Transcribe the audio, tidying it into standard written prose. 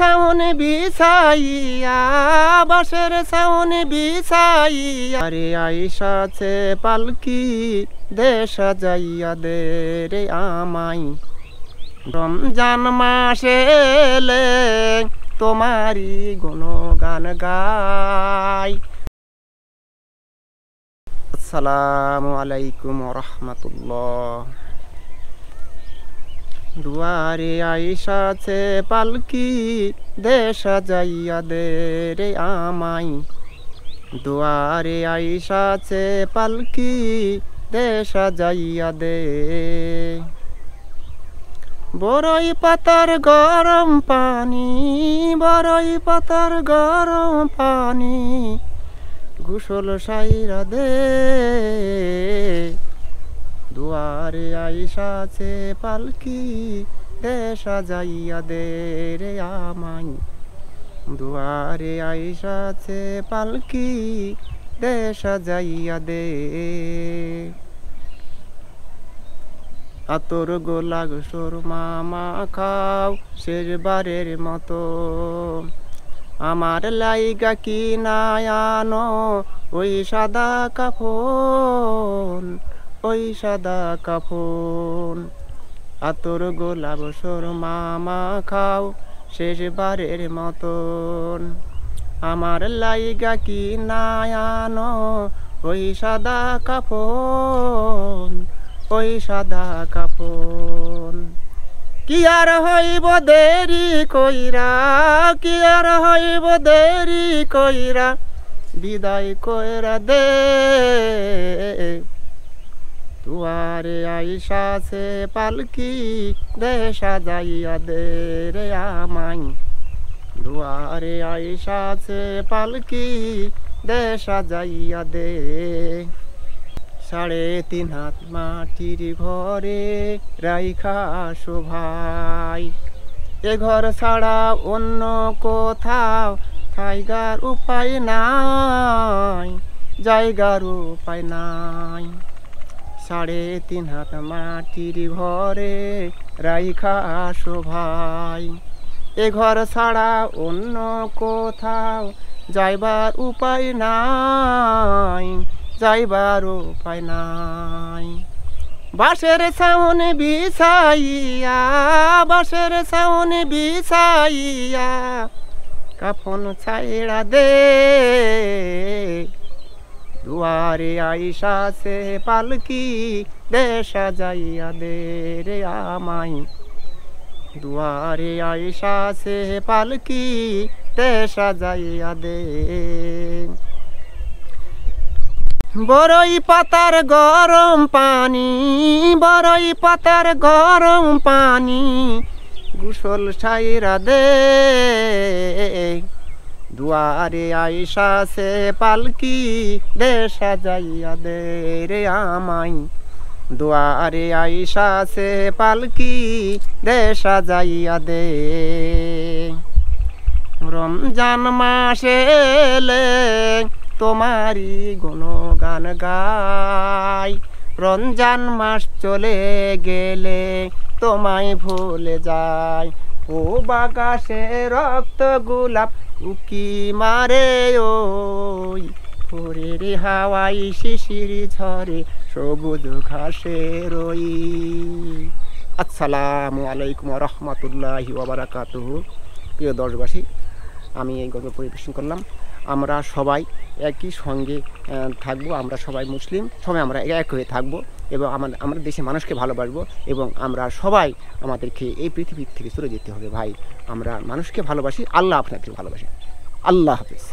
ছাউনি বিছাইয়া, বাঁশের ছাউনি বিছাইয়া, আরে আইসাছে পালকি দে সাজাইয়া দে রে আমায়। রমজান মাসে এলে তোমারি গুণগান গাই। আসসালামু আলাইকুম ওয়া রাহমাতুল্লাহ। দুয়ারে আইসাছে পালকি দে সাজাইয়া দে রে আমায়। দুয়ারে আইসাছে পালকি দে সাজাইয়া দে। বড়ই পাতার গরম পানি, বড়ই পাতার গরম পানি, গোসল সাইরা দে। দুয়ারে আইসাছে পালকি দে সাজাইয়া দে রে আমায়। দুয়ারে আইসাছে পালকি দে সাজাইয়া দে। আতর গোলা গোসর মামা খাও শেষবারের মতো, আমার লাইগা কি না আনো ওই সাদা কাফন, ওই সাদা কাফন। আতর গোলা গোসর মামা খাও শেষবারের মতন, আমার লাইগা কি না আনো ওই সাদা কাফন, ওই সাদা কাফন। কি আর হইব দেরি কইরা, কি আর হইব দেরি কইরা, বিদায় কইরা দে। দুয়ারে আইসাছে পালকি দে সাজাইয়া দে রে আমায়। দুয়ারে আইসাছে পালকি দে সাজাইয়া দে। 3.5 হাত মাটির ঘরে রাইখা আসো ভাই, এ ঘর ছাড়া অন্য কোথাও থাইগার উপায় নাই, জায়গার উপায় নাই। 3.5 হাত মাটির ঘরে রাইখা আসো ভাই, এ ঘর ছাড়া অন্য কোথাও যাইবার উপায় নাই, যাইবার উপায় নাই। বাঁশের ছাউনি বিছাইয়া, বাঁশের ছাউনি বিছাইয়া, কাফন ছাইড়া দে। দুয়ারে আইসাছে পালকি দে সাজাইয়া দে রে আমায়। দুয়ারে আইসাছে পালকি দে সাজাইয়া দে। বড়ই পাতার গরম পানি, বড়ই পাতার গরম পানি, গোসল সাইরা দে। দুয়ারে আইসাছে পালকি দে সাজাইয়া দে রে আমায়। দুয়ারে আইসাছে পালকি দে সাজাইয়া দে। রমজান মাসে এলে তোমারি গুণগান গাই। রমজান মাস চলে গেলে তোমায় ভুলে যায়। ও বাগাসে রক্ত গোলাপ উকি মারে ওই, ভোরের হাওয়াই শিশির ঝরে সবুজ ঘাসে রই। আসসালামু আলাইকুম ওয়া রাহমাতুল্লাহি ওয়া বারাকাতুহু। প্রিয় দেশবাসী, আমি এই গল্প পরিবেশন করলাম। আমরা সবাই একই সঙ্গে থাকবো, আমরা সবাই মুসলিম, সবাই আমরা এক হয়ে থাকবো এবং আমাদের দেশের মানুষকে ভালোবাসবো এবং আমরা সবাই আমাদেরকে এই পৃথিবীর থেকে চলে যেতে হবে। ভাই, আমরা মানুষকে ভালোবাসি, আল্লাহ আপনাকে ভালোবাসি। আল্লাহ হাফেজ।